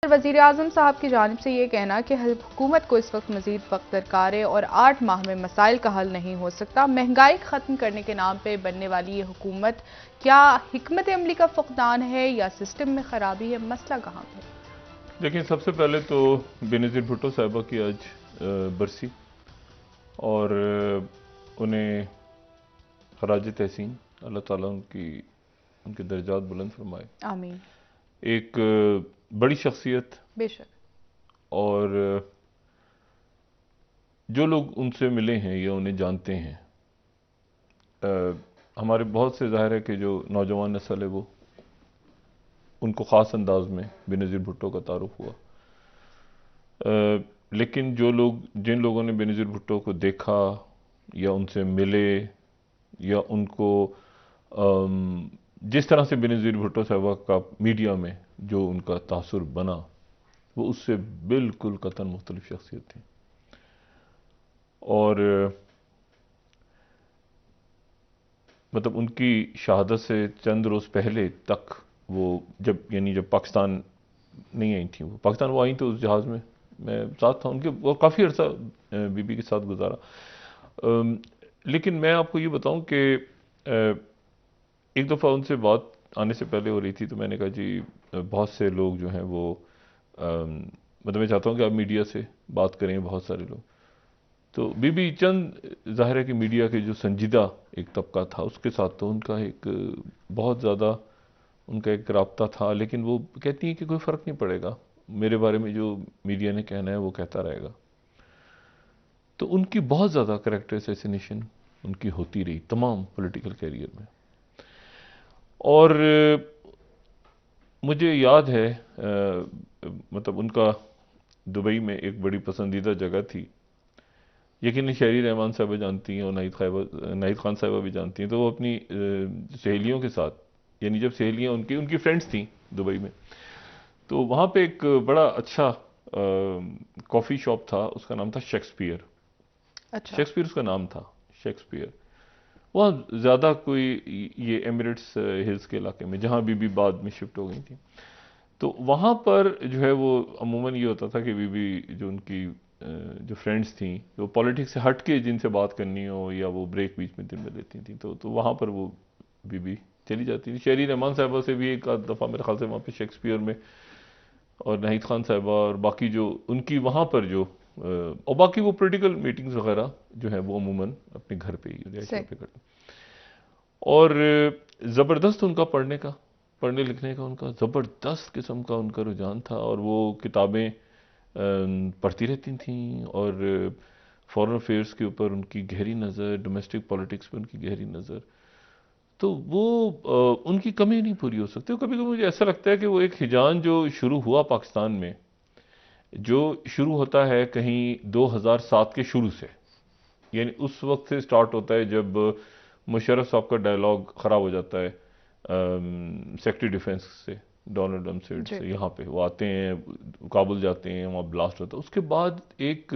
वज़ीर आज़म साहब की जानिब से ये कहना कि हुकूमत को इस वक्त मज़ीद वक्त दरकार है और 8 माह में मसाइल का हल नहीं हो सकता। महंगाई ख़त्म करने के नाम पे बनने वाली ये हुकूमत क्या हिकमत अमली का फुक़दान है या सिस्टम में ख़राबी है? मसला कहाँ पे? देखिए, सबसे पहले तो बेनज़ीर भुट्टो साहिबा की आज बरसी और उन्हें खराज तहसीन, अल्लाह ताला उनके दर्जात बुलंद फरमाए। आमीन। एक बड़ी शख्सियत बेशक। और जो लोग उनसे मिले हैं या उन्हें जानते हैं, हमारे बहुत से ज़ाहिर है कि जो नौजवान नस्ल है वो उनको ख़ास अंदाज में बेनज़ीर भुट्टो का तारुफ हुआ। लेकिन जिन लोगों ने बेनज़ीर भुट्टो को देखा या उनसे मिले या उनको जिस तरह से बेनज़ीर भुट्टो साहिबा का मीडिया में जो उनका तासुर बना, वो उससे बिल्कुल कतन मुख्तलिफ शख्सियत थी। और मतलब उनकी शहादत से चंद रोज़ पहले तक वो जब पाकिस्तान नहीं आई थी, वो पाकिस्तान वो आई तो उस जहाज़ में मैं साथ था उनके, और काफ़ी अर्सा बीबी के साथ गुजारा। लेकिन मैं आपको ये बताऊं कि एक दफ़ा उनसे बात आने से पहले हो रही थी, तो मैंने कहा जी बहुत से लोग जो हैं वो मतलब मैं चाहता हूँ कि आप मीडिया से बात करें, बहुत सारे लोग। तो बीबी चंद ज़ाहिर है कि मीडिया के जो संजीदा एक तबका था उसके साथ तो उनका एक बहुत ज़्यादा उनका एक राब्ता था, लेकिन वो कहती हैं कि कोई फ़र्क नहीं पड़ेगा, मेरे बारे में जो मीडिया ने कहना है वो कहता रहेगा। तो उनकी बहुत ज़्यादा कैरेक्टर असैसिनेशन उनकी होती रही तमाम पॉलिटिकल कैरियर में। और मुझे याद है मतलब उनका दुबई में एक बड़ी पसंदीदा जगह थी, यकीन शहरी रहमान साहबा जानती हैं और नाहिद खान साहबा भी जानती हैं। तो वो अपनी सहेलियों के साथ, यानी जब सहेलियाँ उनकी उनकी फ्रेंड्स थीं दुबई में, तो वहाँ पे एक बड़ा अच्छा कॉफ़ी शॉप था, उसका नाम था शेक्सपियर। अच्छा। शेक्सपियर उसका नाम था, शेक्सपियर। वहाँ ज़्यादा कोई ये एमिरेट्स हिल्स के इलाके में, जहाँ बीबी बाद में शिफ्ट हो गई थी, तो वहाँ पर जो है वो अमूमन ये होता था कि बीबी जो उनकी जो फ्रेंड्स थी, जो पॉलिटिक्स से हट के जिनसे बात करनी हो या वो ब्रेक बीच में दिन में लेती थी, तो वहाँ पर वो बीबी चली जाती थी। शहरी रहमान साहबा से भी एक आध दफ़ा मेरे ख्याल से वहाँ पे शेक्सपियर में, और नाहिद खान साहबा और बाकी जो उनकी वहाँ पर जो और बाकी वो पॉलिटिकल मीटिंग्स वगैरह जो है वो अमूमन अपने घर पे ही रिहायशी पे करते। और ज़बरदस्त उनका पढ़ने लिखने का उनका ज़बरदस्त किस्म का उनका रुझान था, और वो किताबें पढ़ती रहती थीं, और फॉरेन अफेयर्स के ऊपर उनकी गहरी नज़र, डोमेस्टिक पॉलिटिक्स पे उनकी गहरी नज़र। तो वो उनकी कमी नहीं पूरी हो सकती। कभी कभी मुझे ऐसा लगता है कि वो एक हिजान जो शुरू हुआ पाकिस्तान में, जो शुरू होता है कहीं 2007 के शुरू से, यानी उस वक्त से स्टार्ट होता है जब मुशर्रफ साहब का डायलॉग ख़राब हो जाता है सेक्रेटरी डिफेंस से, डोनाल्ड रमसेड से। यहाँ पे वो आते हैं, काबुल जाते हैं, वहाँ ब्लास्ट होता है। उसके बाद एक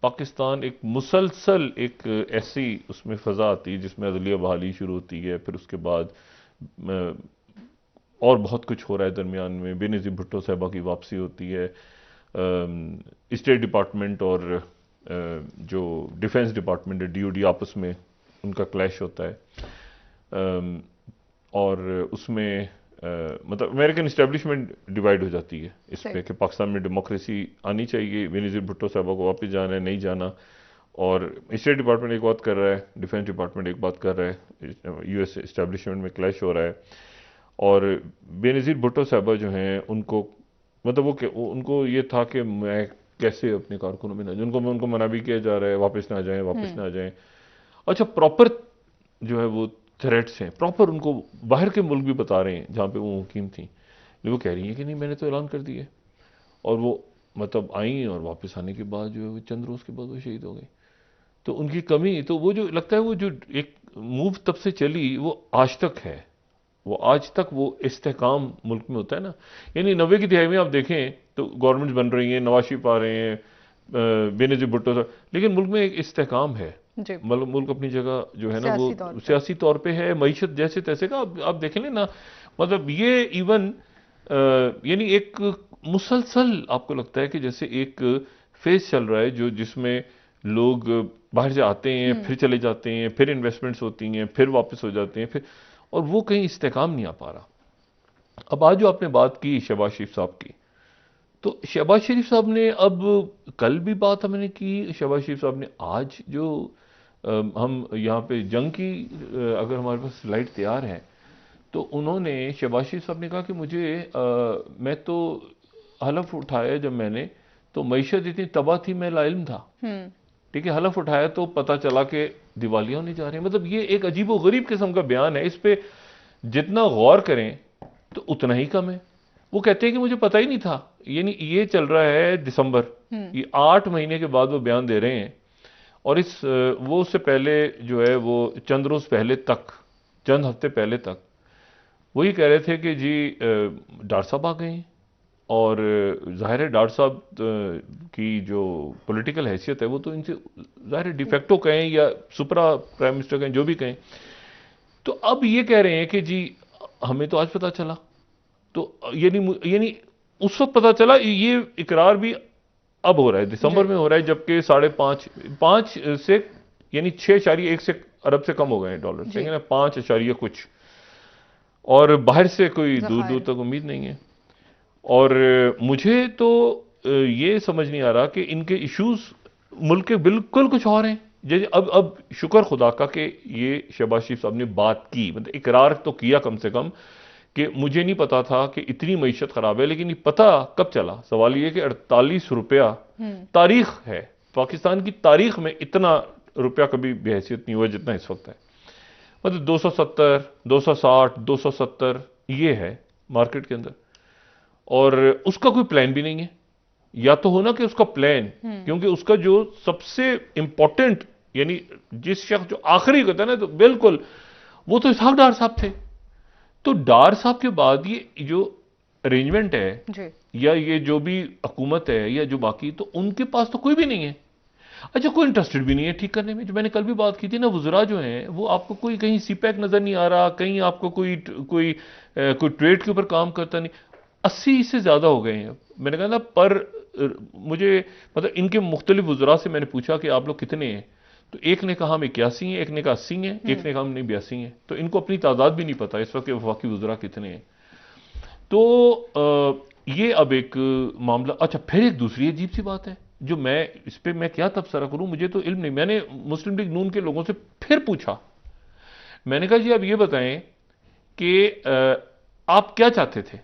पाकिस्तान एक मुसलसल एक ऐसी उसमें फ़ज़ा आती है जिसमें अदलिया बहाली शुरू होती है। फिर उसके बाद और बहुत कुछ हो रहा है दरमियान में। बेनज़ीर भुट्टो साहिबा की वापसी होती है, स्टेट डिपार्टमेंट और जो डिफेंस डिपार्टमेंट है डीओडी आपस में उनका क्लैश होता है, और उसमें मतलब अमेरिकन इस्टेब्लिशमेंट डिवाइड हो जाती है इस पे कि पाकिस्तान में डेमोक्रेसी आनी चाहिए, बेनज़ीर भुट्टो साहबा को वापस जाना है, नहीं जाना। और स्टेट डिपार्टमेंट एक बात कर रहा है, डिफेंस डिपार्टमेंट एक बात कर रहा है, यूएस इस्टेब्लिशमेंट में क्लैश हो रहा है। और बेनज़ीर भुट्टो साहबा जो हैं उनको मतलब उनको ये था कि मैं कैसे अपने कारकुनों में ना, उनको मना भी किया जा रहा है वापस ना जाएं, वापस ना जाएं। अच्छा, प्रॉपर जो है वो थ्रेट्स हैं, प्रॉपर उनको बाहर के मुल्क भी बता रहे हैं जहाँ पे वो मुकीम थी, लेकिन वो कह रही हैं कि नहीं मैंने तो ऐलान कर दिया। और वो मतलब आई, और वापस आने के बाद जो है वो चंद रोज़ के बाद वो शहीद हो गई। तो उनकी कमी, तो वो जो लगता है वो जो एक मूव तब से चली वो आज तक है, वो आज तक वो इस्तेहकाम मुल्क में होता है ना। यानी 90 की दिहाई में आप देखें तो गवर्नमेंट बन रही है, नवाज शरीफ आ रहे हैं, बेनज़ीर भुट्टो साहब, लेकिन मुल्क में एक इस्तेहकाम है। मतलब मुल्क अपनी जगह जो है ना वो सियासी तौर पे है, मईशत जैसे तैसे का आप देखें ना। मतलब ये इवन यानी एक मुसलसल आपको लगता है कि जैसे एक फेज चल रहा है जो जिसमें लोग बाहर से आते हैं, फिर चले जाते हैं, फिर इन्वेस्टमेंट्स होती हैं, फिर वापस हो जाते हैं, फिर, और वो कहीं इस्तेकाम नहीं आ पा रहा। अब आज जो आपने बात की शहबाज शरीफ साहब की, तो शहबाज शरीफ साहब ने, अब कल भी बात हमने की, शहबाज शरीफ साहब ने आज जो हम यहाँ पे जंग की, अगर हमारे पास स्लाइड तैयार है, तो उन्होंने, शहबाज शरीफ साहब ने कहा कि मुझे मैं तो हलफ उठाया जब मैंने, तो मईशत इतनी तबाह थी, मैं लाइल्म था। ठीक है, हलफ उठाया तो पता चला कि दिवालिया होने जा रहे हैं। मतलब ये एक अजीब व गरीब किस्म का बयान है, इस पे जितना गौर करें तो उतना ही कम है। वो कहते हैं कि मुझे पता ही नहीं था, यानी ये चल रहा है दिसंबर, ये 8 महीने के बाद वो बयान दे रहे हैं। और इस वो उससे पहले जो है वो चंद रोज पहले तक, चंद हफ्ते पहले तक वही कह रहे थे कि जी डॉक्टर साहब आ गए हैं। और जाहिर है डॉक्टर साहब की जो पॉलिटिकल हैसियत है वो तो इनसे जाहिर है डिफेक्टो कहें या सुपरा प्राइम मिनिस्टर कहें, जो भी कहें। तो अब ये कह रहे हैं कि जी हमें तो आज पता चला, तो यानी उस वक्त पता चला, ये इकरार भी अब हो रहा है, दिसंबर में हो रहा है, जबकि 5.5 से यानी 6.1 से अरब से कम हो गए हैं डॉलर, ठीक है ना, 5 कुछ, और बाहर से कोई दूर दूर तक उम्मीद नहीं है। और मुझे तो ये समझ नहीं आ रहा कि इनके इश्यूज मुल्क के बिल्कुल कुछ और हैं। जैसे अब शुक्र खुदा का कि ये शहबाज शरीफ साहब ने बात की, मतलब इकरार तो किया कम से कम कि मुझे नहीं पता था कि इतनी मईशत खराब है। लेकिन ये पता कब चला? सवाल ये कि 48 रुपया तारीख है, पाकिस्तान की तारीख में इतना रुपया कभी बेहैसियत नहीं हुआ जितना इस वक्त है। मतलब 270, 260, 270 ये है मार्केट के अंदर, और उसका कोई प्लान भी नहीं है। या तो होना कि उसका प्लान, क्योंकि उसका जो सबसे इंपॉर्टेंट, यानी जिस शख्स जो आखिरी कहता है ना, तो बिल्कुल वो तो इसहाक डार साहब थे। तो डार साहब के बाद ये जो अरेंजमेंट है जी, या ये जो भी हुकूमत है या जो बाकी, तो उनके पास तो कोई भी नहीं है। अच्छा, कोई इंटरेस्टेड भी नहीं है ठीक करने में। जो मैंने कल भी बात की थी ना, वज़रा जो हैं वो आपको कोई कहीं सीपैक नजर नहीं आ रहा, कहीं आपको कोई ट्रेड के ऊपर काम करता नहीं। 80 से ज्यादा हो गए हैं। मैंने कहा ना, पर मुझे मतलब इनके मुख्तलिफ वज़रा से मैंने पूछा कि आप लोग कितने हैं, तो एक ने कहा हम 81 हैं, एक ने कहा 80 हैं, एक ने कहा हम 82 हैं। तो इनको अपनी तादाद भी नहीं पता इस वक्त वफाकी वज़रा कितने हैं। तो ये अब एक मामला। अच्छा, फिर एक दूसरी अजीब सी बात है जो इस पे मैं क्या तबसरा करूं, मुझे तो इल्म नहीं। मैंने मुस्लिम लीग नून के लोगों से फिर पूछा, मैंने कहा जी आप ये बताएं कि आप क्या चाहते थे।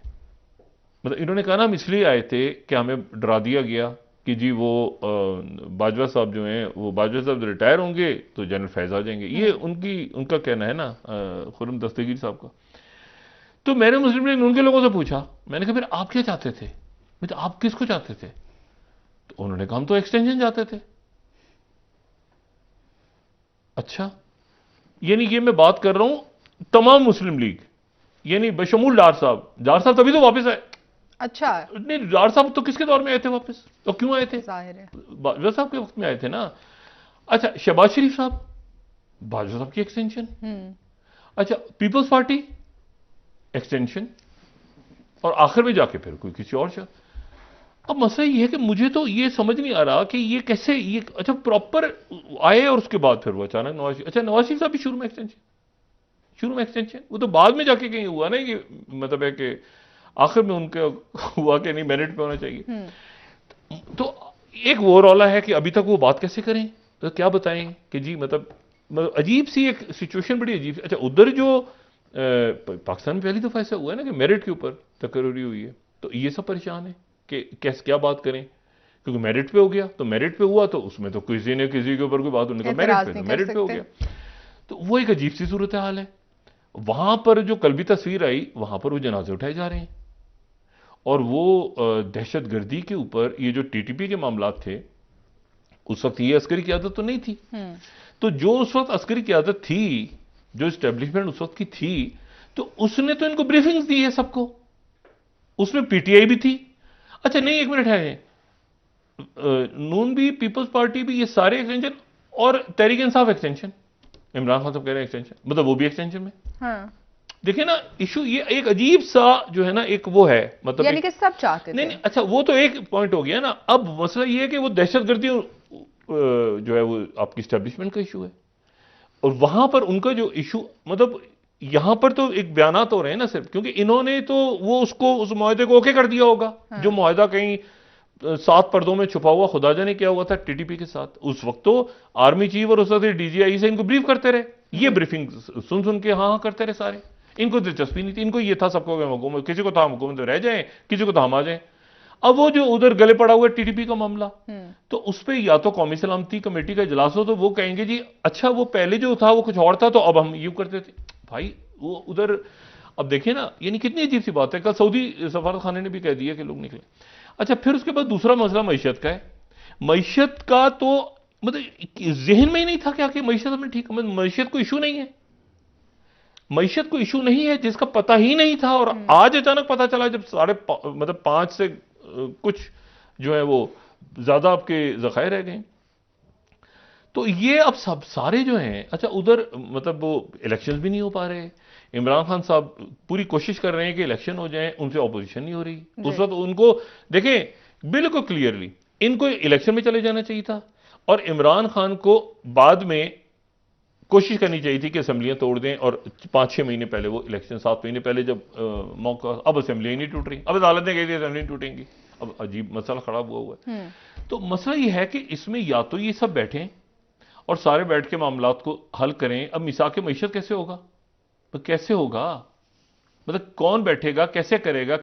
मतलब इन्होंने कहा ना हम इसलिए आए थे कि हमें डरा दिया गया कि जी वो बाजवा साहब जो हैं, वो बाजवा साहब रिटायर होंगे तो जनरल फैज आ जाएंगे। ये उनका कहना है ना, खुर्रम दस्तगीर साहब का। तो मैंने मुस्लिम लीग नून के लोगों से पूछा, मैंने कहा फिर आप क्या चाहते थे, मतलब आप किसको चाहते थे? तो उन्होंने कहा हम तो एक्सटेंशन चाहते थे। अच्छा, यानी ये मैं बात कर रहा हूं तमाम मुस्लिम लीग, यानी बशमूल डार साहब तभी तो वापस आए। अच्छा, नहीं, डार साहब तो किसके दौर में आए थे वापस, तो क्यों आए थे? जाहिर है बाजवा साहब के वक्त में आए थे ना। अच्छा, शहबाज शरीफ साहब, बाजवा साहब की एक्सटेंशन। अच्छा, पीपल्स पार्टी एक्सटेंशन, और आखिर में जाके फिर कोई किसी और शख्स। अब मसला ये है कि मुझे तो ये समझ नहीं आ रहा कि ये कैसे, ये अच्छा प्रॉपर आए और उसके बाद फिर वो अचानक नवाज शरीफ साहब भी शुरू में एक्सटेंशन, वो तो बाद में जाके कहीं हुआ ना, ये मतलब है कि आखिर में उनके हुआ कि नहीं मेरिट पे होना चाहिए। तो एक वो रौला है कि अभी तक वो बात कैसे करें, तो क्या बताएं कि जी मतलब अजीब सी एक सिचुएशन, बड़ी अजीब। अच्छा, उधर जो पाकिस्तान में पहली दफा ऐसा हुआ है ना कि मेरिट के ऊपर तकरीरी हुई है, तो ये सब परेशान है कि कैसे क्या बात करें, क्योंकि मेरिट पे हो गया तो मेरिट पे हुआ, तो उसमें तो किसी ने किसी के ऊपर कोई बात, उन्होंने कहा मेरिट पे हो गया। तो वो एक अजीब सी सूरत हाल है। वहां पर जो कल भी तस्वीर आई, वहां पर वो जनाजे उठाए जा रहे हैं, और वो दहशत गर्दी के ऊपर ये जो टीटीपी के मामला थे, उस वक्त ये अस्करी क़यादत तो नहीं थी। तो जो उस वक्त अस्करी क़यादत थी, जो एस्टेब्लिशमेंट उस वक्त की थी, तो उसने तो इनको ब्रीफिंग्स दी है सबको, उसमें पीटीआई भी थी। अच्छा नहीं, एक मिनट है, नून भी, पीपल्स पार्टी भी, ये सारे एक्सटेंशन, और तहरीक इंसाफ एक्सटेंशन, इमरान खान साहब कह रहे हैं एक्सटेंशन, मतलब वो भी एक्सटेंशन में। हाँ। देखिए ना, इशू ये एक अजीब सा जो है ना, एक वो है, मतलब यानी कि सब चाहते थे। नहीं, अच्छा वो तो एक पॉइंट हो गया ना। अब मसला ये है कि वो दहशतगर्दी जो है वो आपकी स्टैब्लिशमेंट का इशू है, और वहां पर उनका जो इशू, मतलब यहां पर तो एक बयानात हो रहे हैं ना सिर्फ, क्योंकि इन्होंने तो वो उसको उस मुआहदे को ओके कर दिया होगा। जो मुआहदा कहीं 7 पर्दों में छुपा हुआ खुदा जाने क्या हुआ था टीटीपी के साथ, उस वक्त तो आर्मी चीफ और उस वक्त डीजीआई से इनको ब्रीफ करते रहे, ये ब्रीफिंग सुन सुन के हाँ हाँ करते रहे सारे। इनको दिलचस्पी नहीं थी, इनको ये था सबको हुकूमत, किसी को था हुकूमत रह जाए, किसी को तो हम आ जाए। अब वो जो उधर गले पड़ा हुआ टीटीपी का मामला, तो उस पर या तो कौमी सलामती कमेटी का इजलास हो तो वो कहेंगे जी अच्छा वो पहले जो था वो कुछ और था, तो अब हम यूं करते थे भाई वो उधर। अब देखिए ना, यानी कितनी अजीब सी बात है। कल सऊदी सफारत खाने ने भी कह दिया कि लोग निकले। अच्छा, फिर उसके बाद दूसरा मसला मईशत का है। मईशत का तो मतलब जहन में ही नहीं था क्या कि मईशत में ठीक, मईशत को इशू नहीं है, मईशत को इशू नहीं है, जिसका पता ही नहीं था, और आज अचानक पता चला जब मतलब 5 से कुछ जो है वो ज्यादा आपके जखायर रह गए। तो ये अब सब सारे जो हैं, अच्छा उधर मतलब वो इलेक्शंस भी नहीं हो पा रहे। इमरान खान साहब पूरी कोशिश कर रहे हैं कि इलेक्शन हो जाए, उनसे ऑपोजिशन नहीं हो रही। उस वक्त उनको देखें बिल्कुल क्लियरली इनको इलेक्शन में चले जाना चाहिए था, और इमरान खान को बाद में कोशिश करनी चाहिए थी कि असेंबलियां तोड़ दें, और 5-6 महीने पहले वो इलेक्शन, 7 महीने पहले जब मौका, अब असेंबलियां ही नहीं टूट रही, अब अदालत ने कही थी असेंबली नहीं टूटेंगी। अब अजीब मसला खड़ा हुआ है। तो मसला ये है कि इसमें या तो ये सब बैठें और सारे बैठ के मामलात को हल करें। अब मिसाक मईशत कैसे होगा, तो कैसे होगा, मतलब कौन बैठेगा, कैसे करेगा।